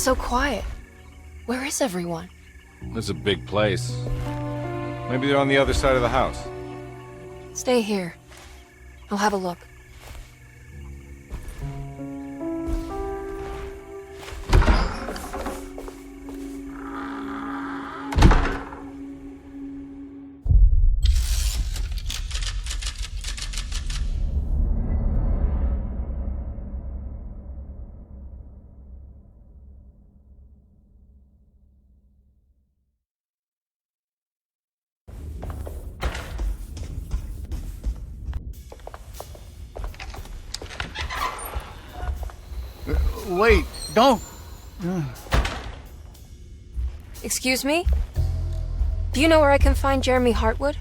so quiet. Where is everyone? This is a big place. Maybe they're on the other side of the house. Stay here. I'll have a look. Wait, don't! Excuse me? Do you know where I can find Jeremy Hartwood?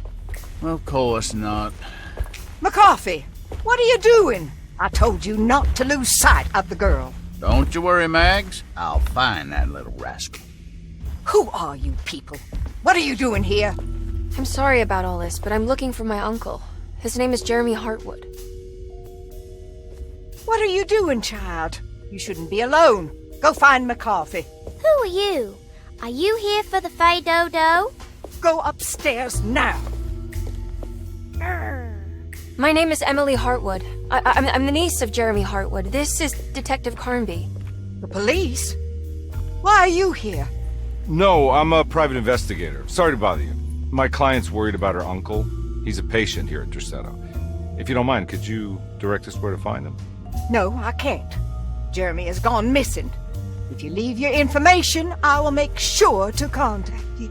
Of course not. McCarthy, what are you doing? I told you not to lose sight of the girl. Don't you worry, Mags. I'll find that little rascal. Who are you people? What are you doing here? I'm sorry about all this, but I'm looking for my uncle. His name is Jeremy Hartwood. What are you doing, child? You shouldn't be alone. Go find McCarthy. Who are you? Are you here for the Fay Dodo? Go upstairs now. My name is Emily Hartwood. I'm the niece of Jeremy Hartwood. This is Detective Carnby. The police? Why are you here? No, I'm a private investigator. Sorry to bother you. My client's worried about her uncle. He's a patient here at Dorsetto. If you don't mind, could you direct us where to find him? No, I can't. Jeremy has gone missing. If you leave your information, I will make sure to contact you.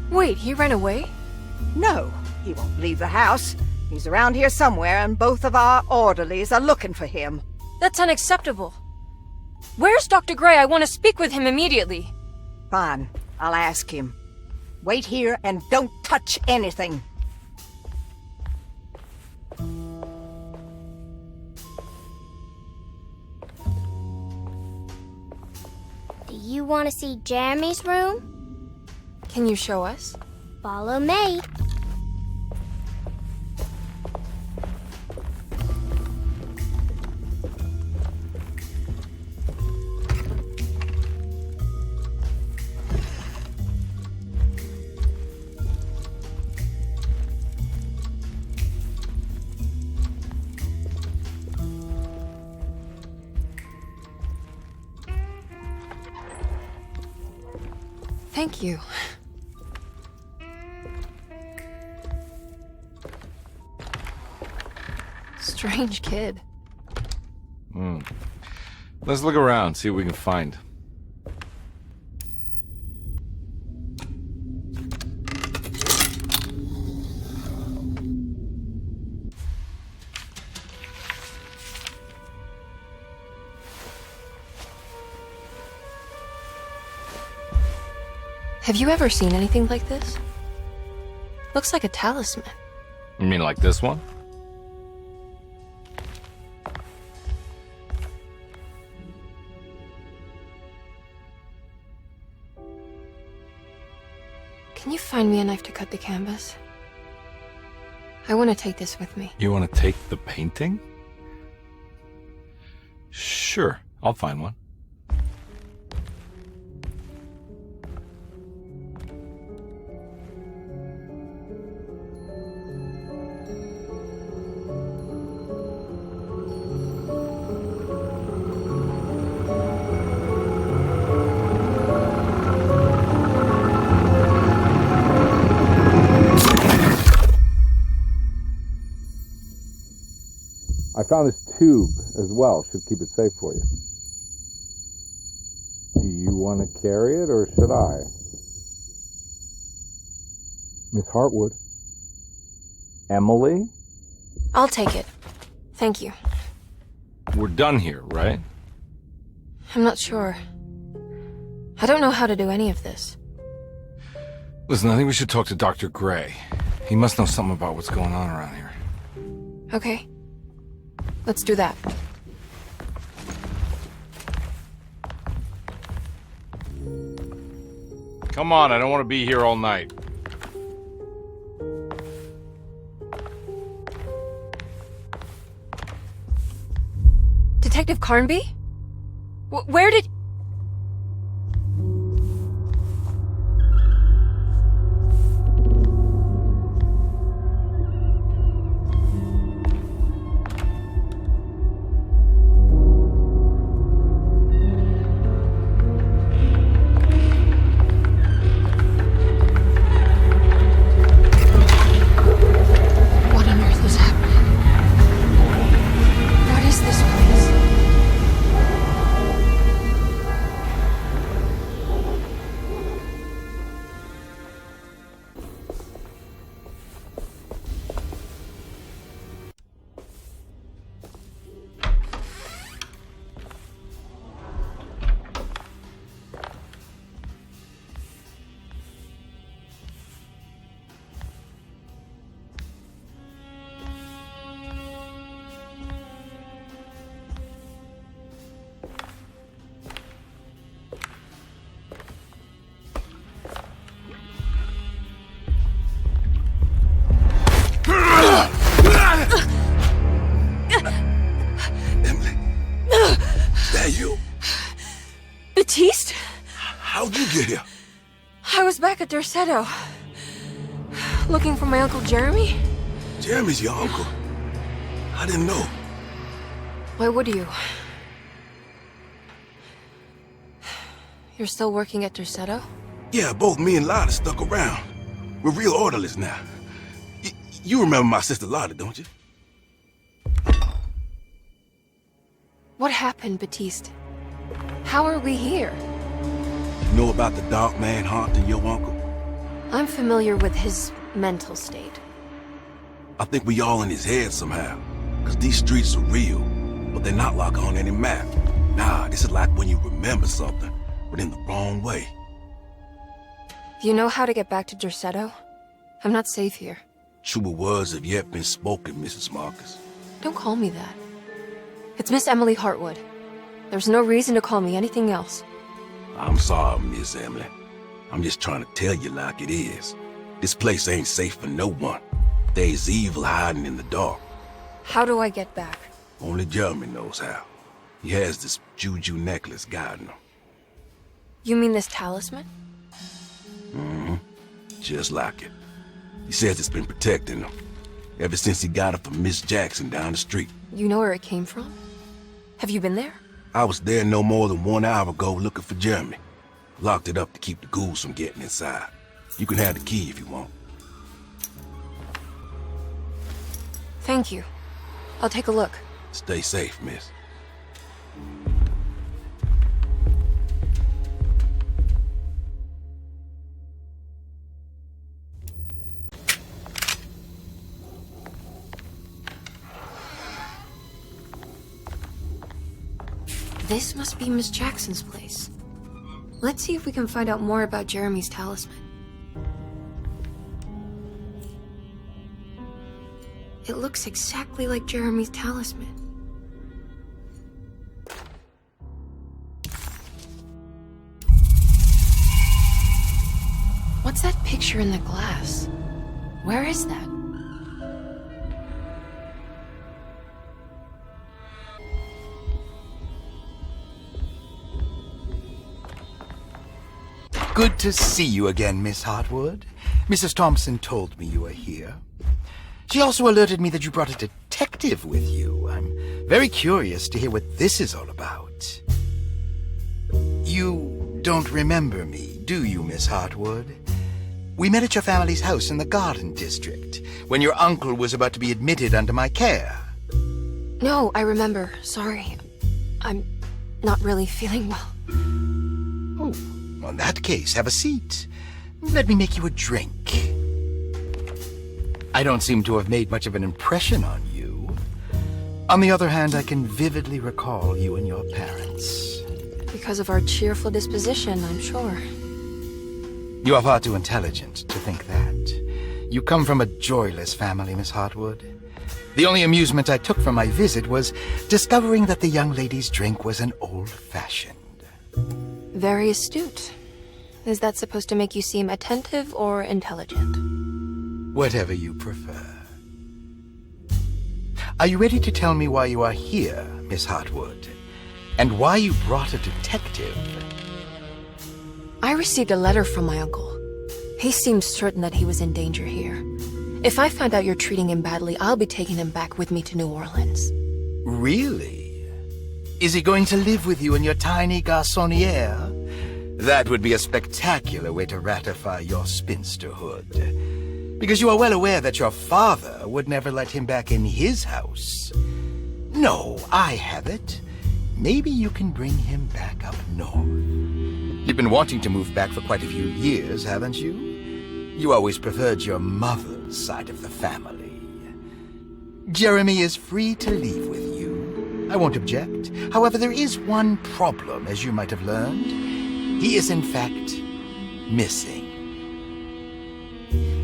Wait, he ran away? No, he won't leave the house. He's around here somewhere, and both of our orderlies are looking for him. That's unacceptable. Where's Dr. Gray? I want to speak with him immediately. Fine, I'll ask him. Wait here and don't touch anything. Do you want to see Jeremy's room? Can you show us? Follow me. Thank you. Strange kid. Let's look around, see what we can find. Have you ever seen anything like this? Looks like a talisman. You mean like this one? Can you find me a knife to cut the canvas? I want to take this with me. You want to take the painting? Sure, I'll find one. I found this tube as well. Should keep it safe for you. Do you want to carry it or should I? Miss Hartwood? Emily? I'll take it. Thank you. We're done here, right? I'm not sure. I don't know how to do any of this. Listen, I think we should talk to Dr. Gray. He must know something about what's going on around here. Okay. Let's do that. Come on, I don't want to be here all night. Detective Carnby? Where did... Baptiste? How'd you get here? I was back at Dorsetto. Looking for my Uncle Jeremy? Jeremy's your uncle. I didn't know. Why would you? You're still working at Dorsetto? Yeah, both me and Lotta stuck around. We're real orderlies now. You remember my sister Lotta, don't you? What happened, Baptiste? How are we here? You know about the dark man haunting your uncle? I'm familiar with his mental state. I think we all in his head somehow. Cause these streets are real, but they're not like on any map. Nah, this is like when you remember something, but in the wrong way. Do you know how to get back to Dorsetto? I'm not safe here. Truer words have yet been spoken, Mrs. Marcus. Don't call me that. It's Miss Emily Hartwood. There's no reason to call me anything else. I'm sorry, Miss Emily. I'm just trying to tell you like it is. This place ain't safe for no one. There's evil hiding in the dark. How do I get back? Only Jeremy knows how. He has this juju necklace guiding him. You mean this talisman? Mm-hmm. Just like it. He says it's been protecting him ever since he got it from Miss Jackson down the street. You know where it came from? Have you been there? I was there no more than 1 hour ago looking for Jeremy. Locked it up to keep the ghouls from getting inside. You can have the key if you want. Thank you. I'll take a look. Stay safe, miss. This must be Miss Jackson's place. Let's see if we can find out more about Jeremy's talisman. It looks exactly like Jeremy's talisman. What's that picture in the glass? Where is that? Good to see you again, Miss Hartwood. Mrs. Thompson told me you were here. She also alerted me that you brought a detective with you. I'm very curious to hear what this is all about. You don't remember me, do you, Miss Hartwood? We met at your family's house in the Garden District, when your uncle was about to be admitted under my care. No, I remember. Sorry. I'm not really feeling well. Oh, well, in that case, have a seat. Let me make you a drink. I don't seem to have made much of an impression on you. On the other hand, I can vividly recall you and your parents. Because of our cheerful disposition, I'm sure. You are far too intelligent to think that. You come from a joyless family, Miss Hartwood. The only amusement I took from my visit was discovering that the young lady's drink was an old-fashioned. Very astute. Is that supposed to make you seem attentive or intelligent? Whatever you prefer. Are you ready to tell me why you are here, Miss Hartwood? And why you brought a detective? I received a letter from my uncle. He seems certain that he was in danger here. If I find out you're treating him badly, I'll be taking him back with me to New Orleans. Really? Is he going to live with you in your tiny garçonniere? That would be a spectacular way to ratify your spinsterhood. Because you are well aware that your father would never let him back in his house. No, I have it. Maybe you can bring him back up north. You've been wanting to move back for quite a few years, haven't you? You always preferred your mother's side of the family. Jeremy is free to leave with you. I won't object. However, there is one problem, as you might have learned. He is, in fact, missing.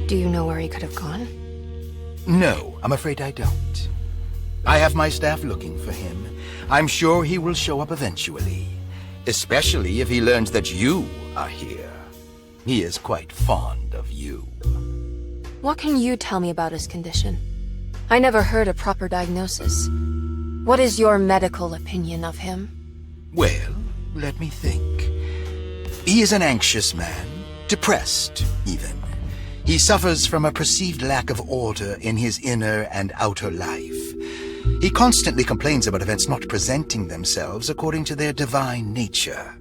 Do you know where he could have gone? No, I'm afraid I don't. I have my staff looking for him. I'm sure he will show up eventually. Especially if he learns that you are here. He is quite fond of you. What can you tell me about his condition? I never heard a proper diagnosis. What is your medical opinion of him? Well, let me think. He is an anxious man, depressed even. He suffers from a perceived lack of order in his inner and outer life. He constantly complains about events not presenting themselves according to their divine nature.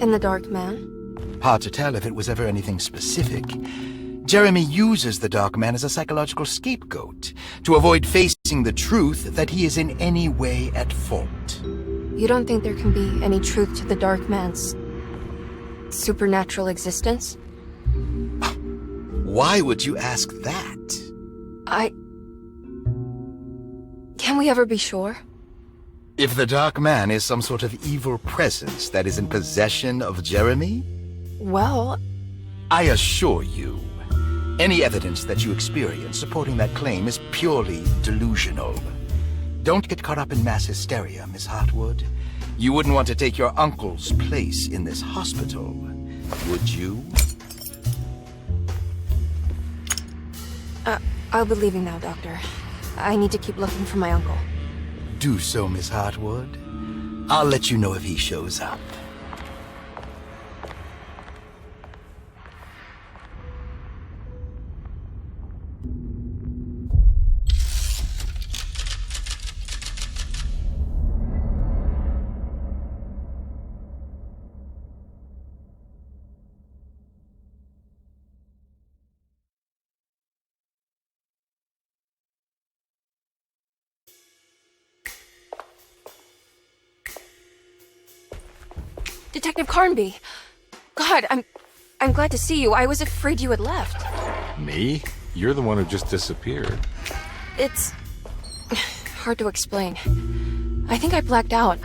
And the Dark Man? Hard to tell if it was ever anything specific. Jeremy uses the Dark Man as a psychological scapegoat to avoid facing the truth that he is in any way at fault. You don't think there can be any truth to the Dark Man's supernatural existence? Why would you ask that? Can we ever be sure? If the Dark Man is some sort of evil presence that is in possession of Jeremy? Well, I assure you, any evidence that you experience supporting that claim is purely delusional. Don't get caught up in mass hysteria, Miss Hartwood. You wouldn't want to take your uncle's place in this hospital, would you? I'll be leaving now, Doctor. I need to keep looking for my uncle. Do so, Miss Hartwood. I'll let you know if he shows up. Detective Carnby! God, I'm glad to see you. I was afraid you had left. Me? You're the one who just disappeared. It's hard to explain. I think I blacked out.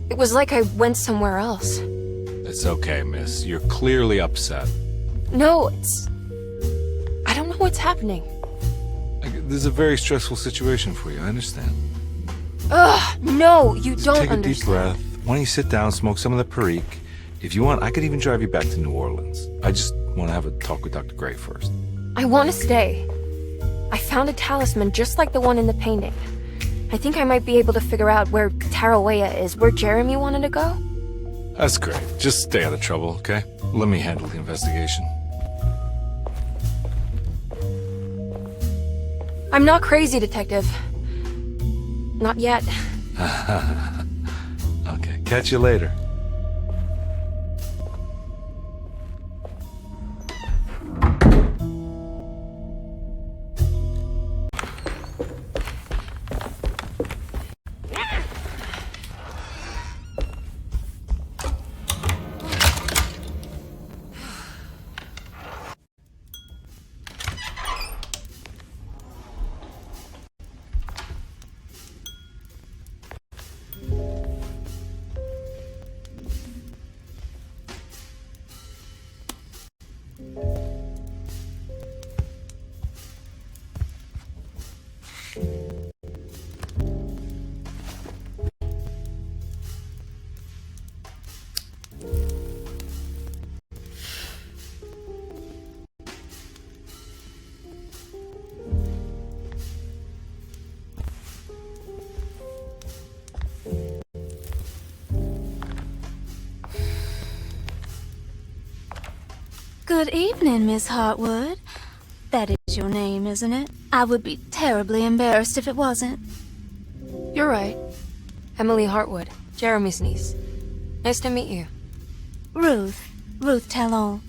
It was like I went somewhere else. It's okay, miss. You're clearly upset. No, I don't know what's happening. This is a very stressful situation for you, I understand. Ugh, no, you Just don't take a understand. deep breath. Why don't you sit down, smoke some of the Perique? If you want, I could even drive you back to New Orleans. I just want to have a talk with Dr. Gray first. I want to stay. I found a talisman just like the one in the painting. I think I might be able to figure out where Tarawea is, where Jeremy wanted to go. That's great. Just stay out of trouble, okay? Let me handle the investigation. I'm not crazy, Detective. Not yet. Okay, catch you later. Good evening, Miss Hartwood. That is your name, isn't it? I would be terribly embarrassed if it wasn't. You're right. Emily Hartwood, Jeremy's niece. Nice to meet you. Ruth Talon.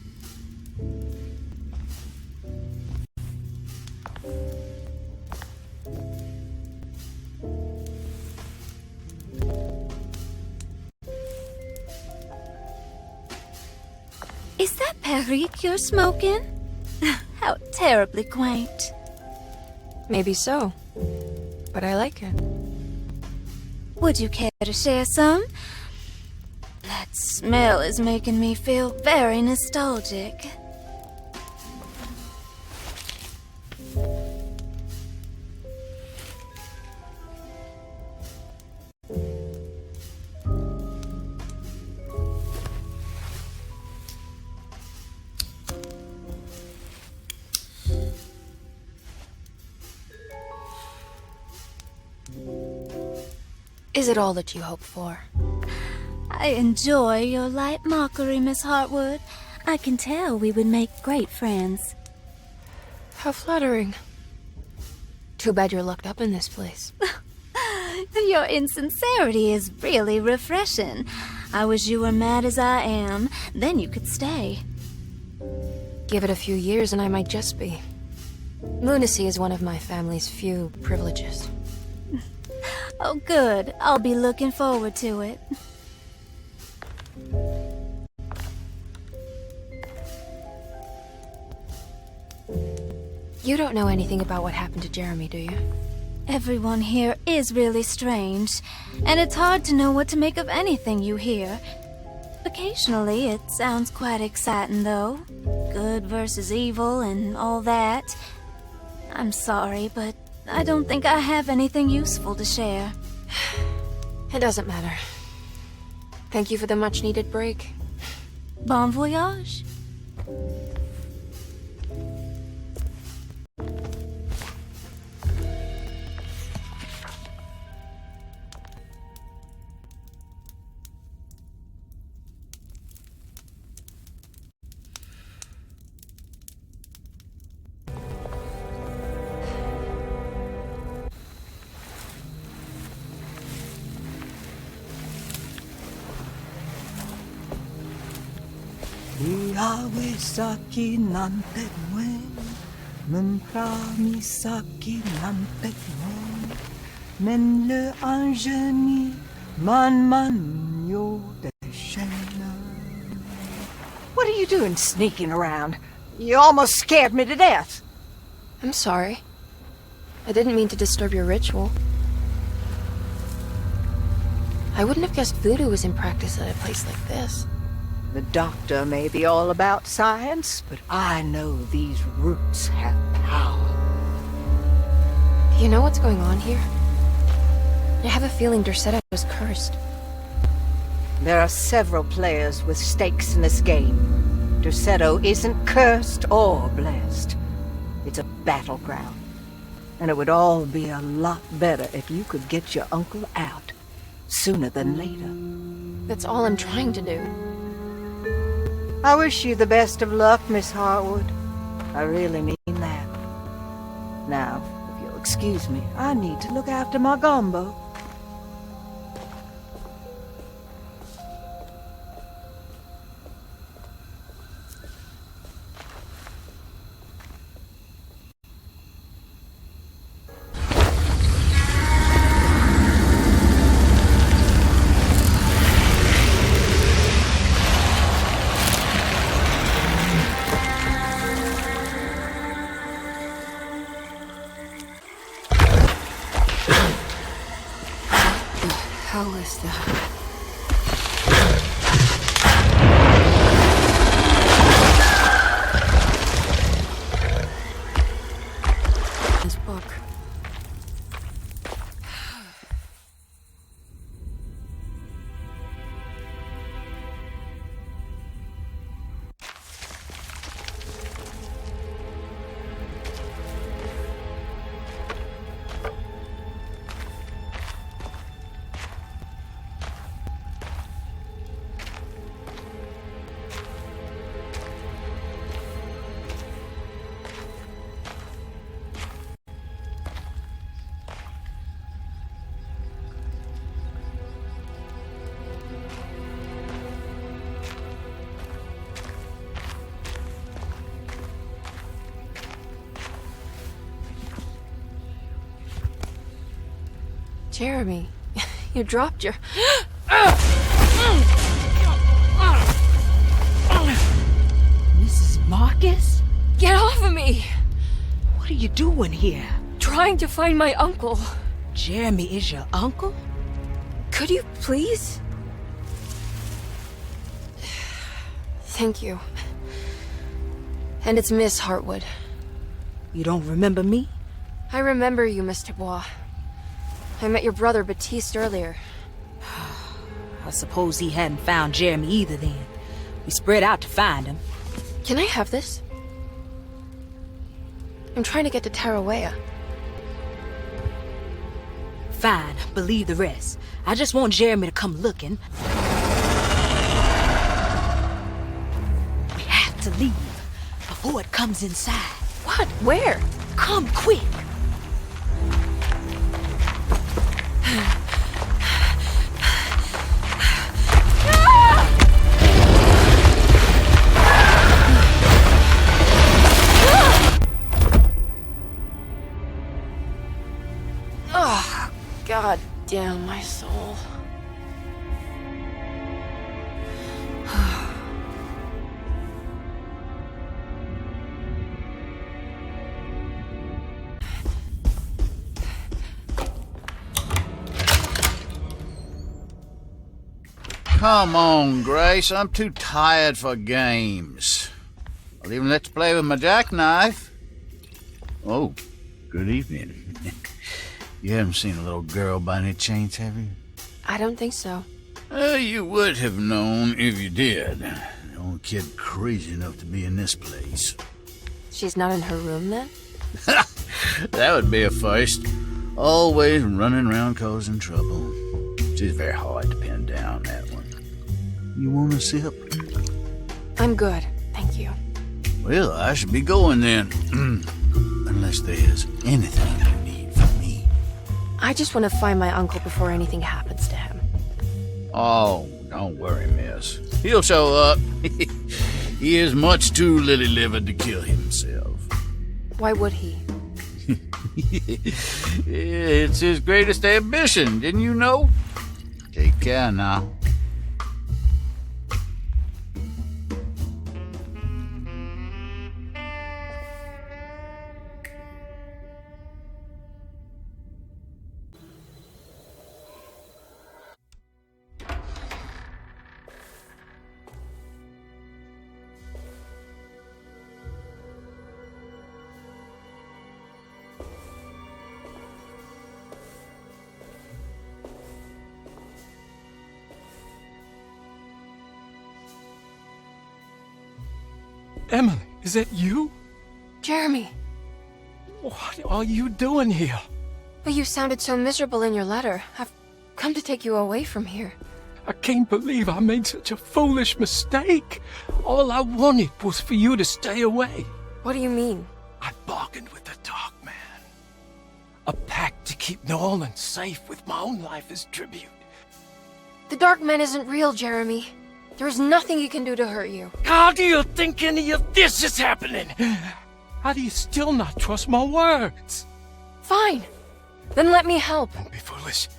Is that Perique you're smoking? How terribly quaint. Maybe so. But I like it. Would you care to share some? That smell is making me feel very nostalgic. Is it all that you hope for? I enjoy your light mockery, Miss Hartwood. I can tell we would make great friends. How flattering. Too bad you're locked up in this place. Your insincerity is really refreshing. I wish you were mad as I am. Then you could stay. Give it a few years and I might just be. Lunacy is one of my family's few privileges. Oh, good. I'll be looking forward to it. You don't know anything about what happened to Jeremy, do you? Everyone here is really strange, and it's hard to know what to make of anything you hear. Occasionally, it sounds quite exciting, though. Good versus evil and all that. I'm sorry, but I don't think I have anything useful to share. It doesn't matter. Thank you for the much-needed break. Bon voyage. Misaki nampegwen, misaki nampegwen, men le angeni man yo deshena. What are you doing sneaking around? You almost scared me to death. I'm sorry. I didn't mean to disturb your ritual. I wouldn't have guessed voodoo was in practice at a place like this. The doctor may be all about science, but I know these roots have power. Do you know what's going on here? I have a feeling Derceta was cursed. There are several players with stakes in this game. Derceta isn't cursed or blessed. It's a battleground. And it would all be a lot better if you could get your uncle out sooner than later. That's all I'm trying to do. I wish you the best of luck, Miss Hartwood. I really mean that. Now, if you'll excuse me, I need to look after my gumbo. How is that? This book. Jeremy, you dropped your... Mrs. Marcus? Get off of me! What are you doing here? Trying to find my uncle. Jeremy is your uncle? Could you please? Thank you. And it's Miss Hartwood. You don't remember me? I remember you, Miss Dubois. I met your brother Baptiste earlier. I suppose he hadn't found Jeremy either then. We spread out to find him. Can I have this? I'm trying to get to Tarawea. Fine, believe the rest. I just want Jeremy to come looking. to leave before it comes inside. What? Where? Come quick! Oh, God damn my soul. Come on, Grace. I'm too tired for games. I'll even let you play with my jackknife. Oh, good evening. You haven't seen a little girl by any chance, have you? I don't think so. You would have known if you did. The only kid crazy enough to be in this place. She's not in her room then? That would be a first. Always running around causing trouble. She's very hard to pin down, that one. You want a sip? I'm good, thank you. Well, I should be going then. Unless there's anything you need from me. I just want to find my uncle before anything happens to him. Oh, don't worry, miss. He'll show up. He is much too lily-livered to kill himself. Why would he? It's his greatest ambition, didn't you know? Take care now. Emily, is that you? Jeremy! What are you doing here? But you sounded so miserable in your letter. I've come to take you away from here. I can't believe I made such a foolish mistake. All I wanted was for you to stay away. What do you mean? I bargained with the Dark Man. A pact to keep New Orleans safe with my own life as tribute. The Dark Man isn't real, Jeremy. There is nothing he can do to hurt you. How do you think any of this is happening? How do you still not trust my words? Fine. Then let me help. Don't be foolish.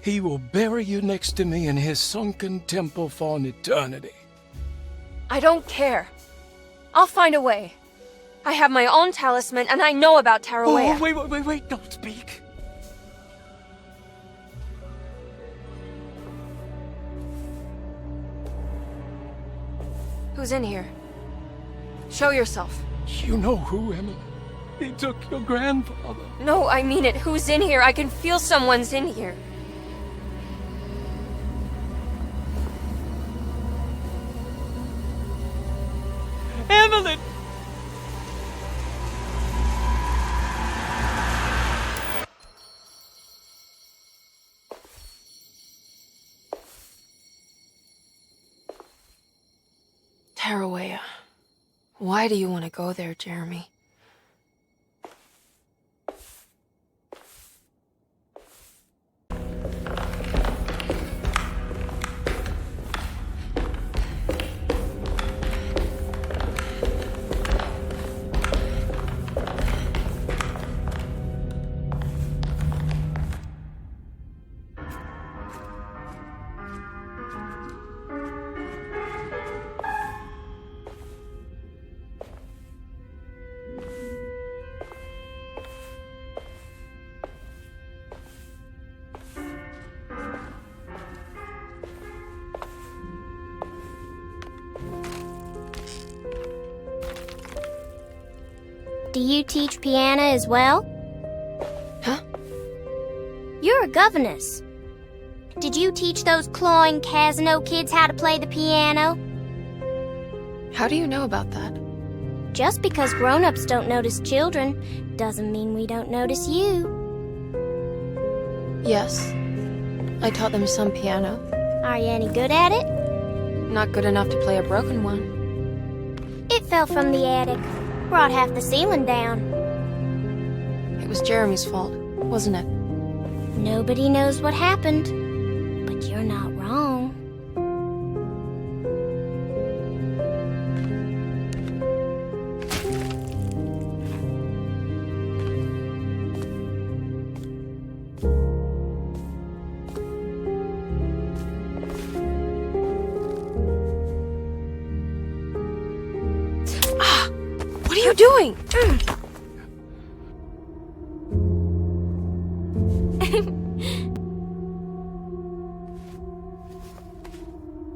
He will bury you next to me in his sunken temple for an eternity. I don't care. I'll find a way. I have my own talisman, and I know about Tarawea. Oh, wait, don't speak. Who's in here? Show yourself. You know who, Emily. He took your grandfather. No, I mean it. Who's in here? I can feel someone's in here. Emily! Tarawea. Why do you want to go there, Jeremy? Do you teach piano as well? Huh? You're a governess. Did you teach those clawing Casino kids how to play the piano? How do you know about that? Just because grown-ups don't notice children doesn't mean we don't notice you. Yes. I taught them some piano. Are you any good at it? Not good enough to play a broken one. It fell from the attic. Brought half the ceiling down. It was Jeremy's fault, wasn't it? Nobody knows what happened, but you're not wrong. What are you doing?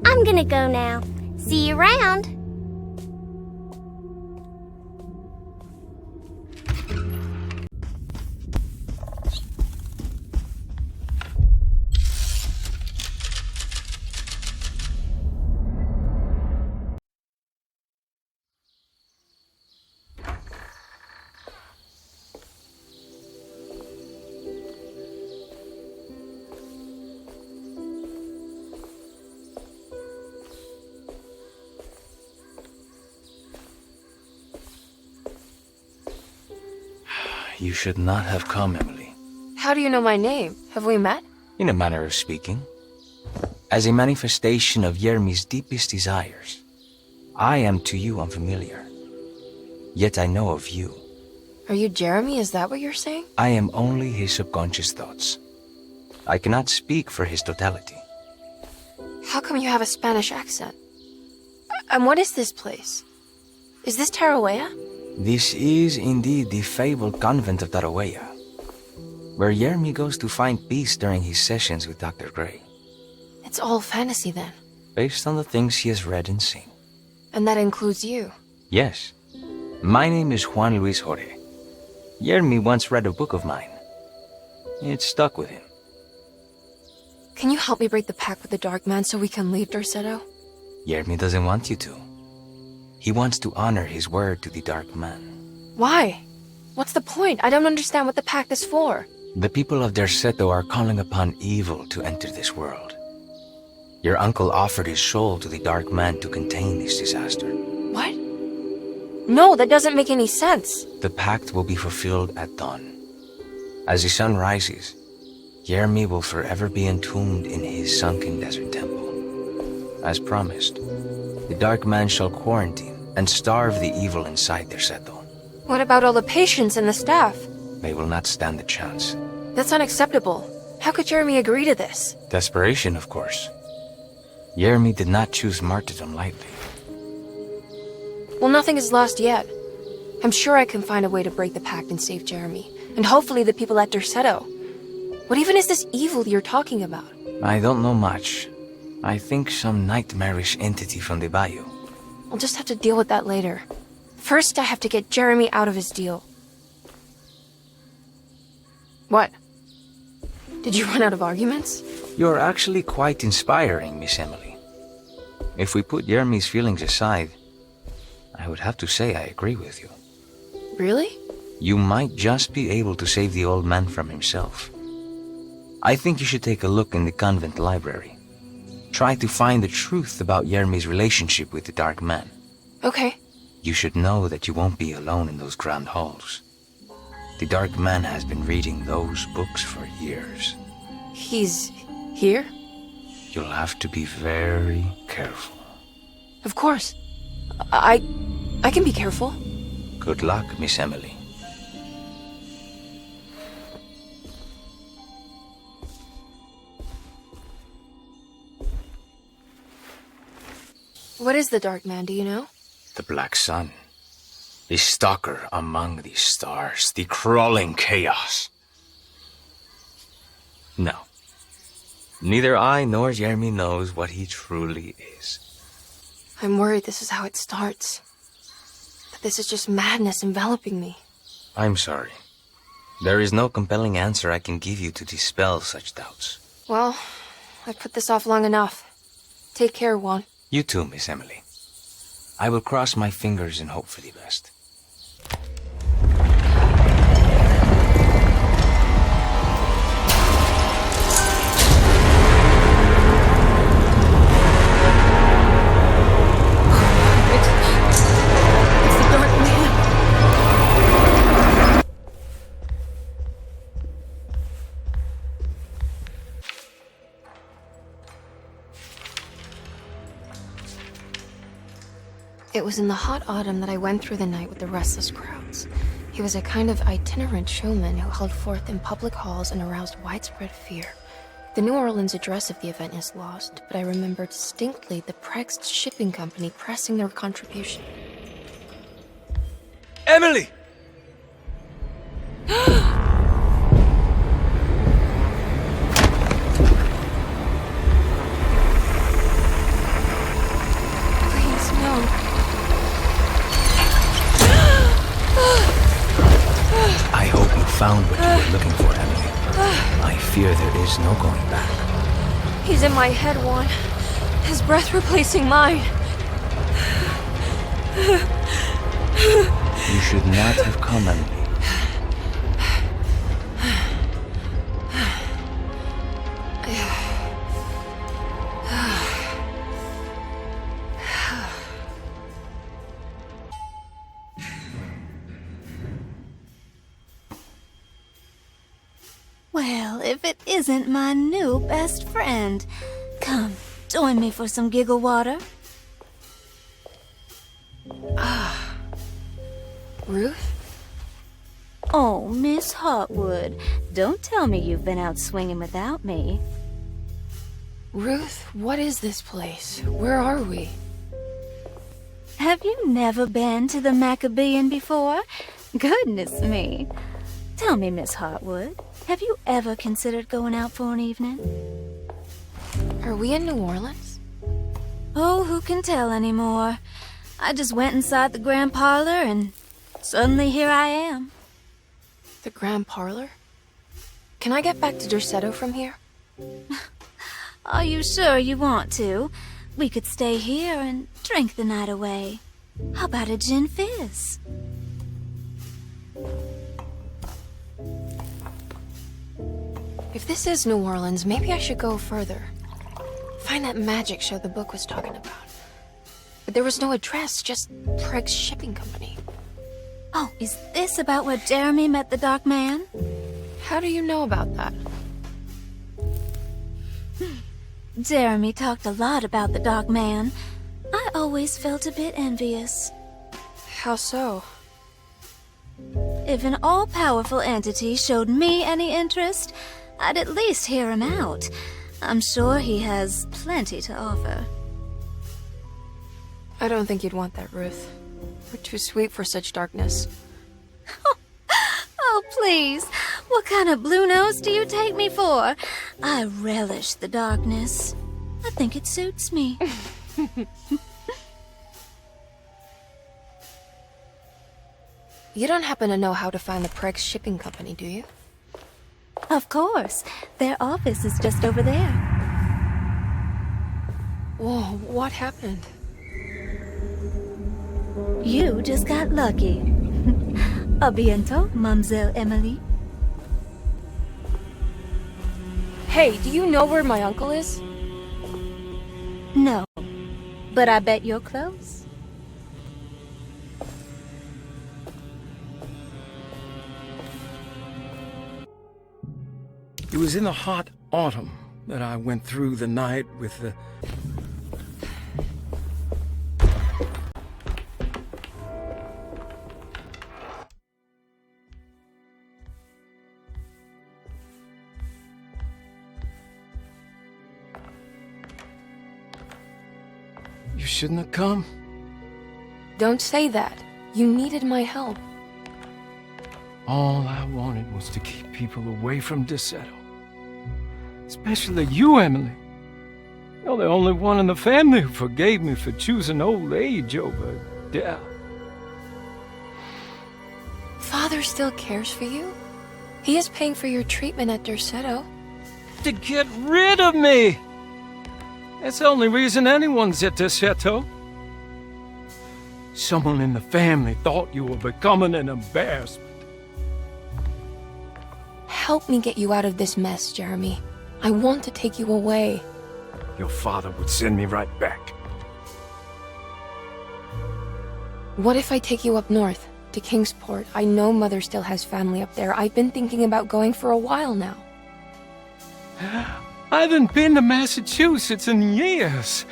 I'm gonna go now. See you around. You should not have come, Emily. How do you know my name? Have we met? In a manner of speaking. As a manifestation of Yermi's deepest desires, I am to you unfamiliar. Yet I know of you. Are you Jeremy? Is that what you're saying? I am only his subconscious thoughts. I cannot speak for his totality. How come you have a Spanish accent? And what is this place? Is this Tarawea? This is indeed the fabled convent of Tarawea, where Yermi goes to find peace during his sessions with Dr. Gray. It's all fantasy then. Based on the things he has read and seen. And that includes you. Yes. My name is Juan Luis Jorge. Yermi once read a book of mine. It stuck with him. Can you help me break the pact with the Dark Man so we can leave Dorsetto? Yermi doesn't want you to. He wants to honor his word to the Dark Man. Why? What's the point? I don't understand what the pact is for. The people of Dorsetto are calling upon evil to enter this world. Your uncle offered his soul to the Dark Man to contain this disaster. What? No, that doesn't make any sense. The pact will be fulfilled at dawn. As the sun rises, Yermi will forever be entombed in his sunken desert temple. As promised, the Dark Man shall quarantine and starve the evil inside their settle. What about all the patients and the staff? They will not stand a chance. That's unacceptable. How could Jeremy agree to this? Desperation, of course. Yermi did not choose martyrdom lightly. Well, nothing is lost yet. I'm sure I can find a way to break the pact and save Jeremy. And hopefully the people at Dorsetto. What even is this evil you're talking about? I don't know much. I think some nightmarish entity from the bayou. I'll just have to deal with that later. First, I have to get Jeremy out of his deal. What? Did you run out of arguments? You're actually quite inspiring, Miss Emily. If we put Yermi's feelings aside, I would have to say I agree with you. Really? You might just be able to save the old man from himself. I think you should take a look in the convent library. Try to find the truth about Yermi's relationship with the Dark Man. Okay. You should know that you won't be alone in those grand halls. The Dark Man has been reading those books for years. He's here? You'll have to be very careful. Of course. I can be careful. Good luck, Miss Emily. What is the Dark Man, do you know? The Black Sun. The stalker among the stars. The crawling chaos. No. Neither I nor Jeremy knows what he truly is. I'm worried this is how it starts. That this is just madness enveloping me. I'm sorry. There is no compelling answer I can give you to dispel such doubts. Well, I've put this off long enough. Take care, Juan. You too, Miss Emily. I will cross my fingers and hope for the best. It was in the hot autumn that I went through the night with the restless crowds. He was a kind of itinerant showman who held forth in public halls and aroused widespread fear. The New Orleans address of the event is lost, but I remember distinctly the Prext shipping company pressing their contribution. Emily! Please, no. I hope you found what you were looking for, Emily. I fear there is no going back. He's in my head, Juan. His breath replacing mine. You should not have come, Emily. Well, if it isn't my new best friend. Come, join me for some giggle water. Ruth? Oh, Miss Hotwood, don't tell me you've been out swinging without me. Ruth, what is this place? Where are we? Have you never been to the Maccabean before? Goodness me. Tell me, Miss Hotwood, have you ever considered going out for an evening? Are we in New Orleans? Oh, who can tell anymore? I just went inside the grand parlor and suddenly here I am. The grand parlor? Can I get back to Derceto from here? Are you sure you want to? We could stay here and drink the night away. How about a gin fizz? If this is New Orleans, maybe I should go further. Find that magic show the book was talking about. But there was no address, just Preg's shipping company. Oh, is this about where Jeremy met the Dark Man? How do you know about that? Jeremy talked a lot about the Dark Man. I always felt a bit envious. How so? If an all-powerful entity showed me any interest, I'd at least hear him out. I'm sure he has plenty to offer. I don't think you'd want that, Ruth. We're too sweet for such darkness. Oh, please. What kind of blue nose do you take me for? I relish the darkness. I think it suits me. You don't happen to know how to find the Preg's shipping company, do you? Of course. Their office is just over there. Whoa, what happened? You just got lucky. A bientôt, Mademoiselle Emily. Hey, do you know where my uncle is? No, but I bet you're close. It was in the hot autumn that I went through the night with the... You shouldn't have come. Don't say that. You needed my help. All I wanted was to keep people away from Derceto. Especially you, Emily. You're the only one in the family who forgave me for choosing old age over death. Father still cares for you? He is paying for your treatment at Derceto. To get rid of me! That's the only reason anyone's at Derceto. Someone in the family thought you were becoming an embarrassment. Help me get you out of this mess, Jeremy. I want to take you away. Your father would send me right back. What if I take you up north, to Kingsport? I know Mother still has family up there. I've been thinking about going for a while now. I haven't been to Massachusetts in years.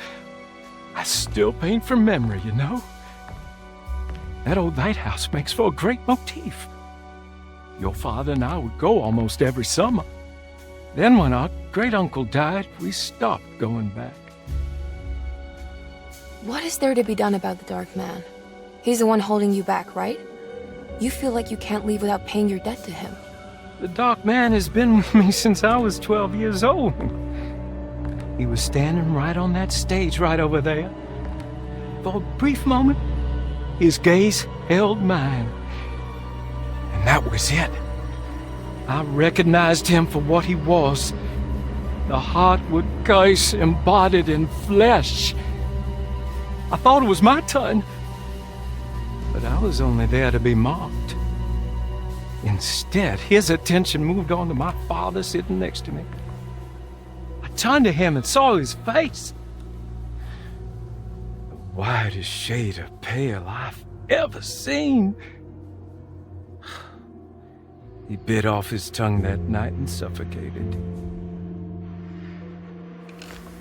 I still paint from memory, you know? That old lighthouse makes for a great motif. Your father and I would go almost every summer. Then when our great-uncle died, we stopped going back. What is there to be done about the Dark Man? He's the one holding you back, right? You feel like you can't leave without paying your debt to him. The Dark Man has been with me since I was 12 years old. He was standing right on that stage right over there. For a brief moment, his gaze held mine. And that was it. I recognized him for what he was. The Heartwood curse embodied in flesh. I thought it was my turn. But I was only there to be mocked. Instead, his attention moved on to my father sitting next to me. I turned to him and saw his face. The whitest shade of pale I've ever seen. He bit off his tongue that night and suffocated.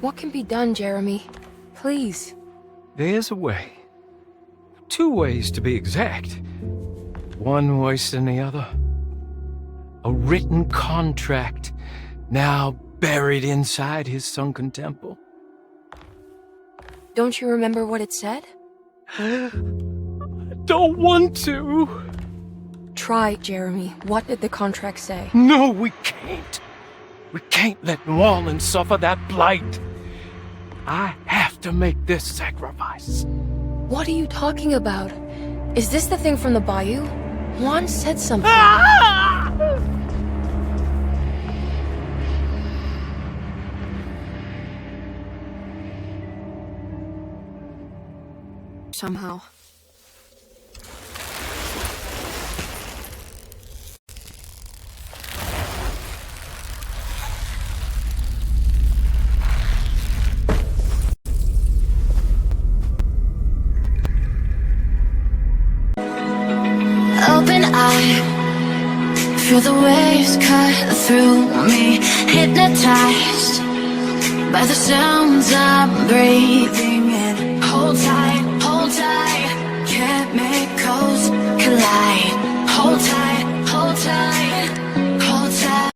What can be done, Jeremy? Please. There's a way. 2 ways to be exact. One worse than the other. A written contract, now buried inside his sunken temple. Don't you remember what it said? I don't want to. Try, Jeremy. What did the contract say? No, we can't. We can't let New Orleans suffer that blight. I have to make this sacrifice. What are you talking about? Is this the thing from the bayou? Juan said something. Somehow. Open eye, feel the waves cut through me, hypnotized by the sounds I'm breathing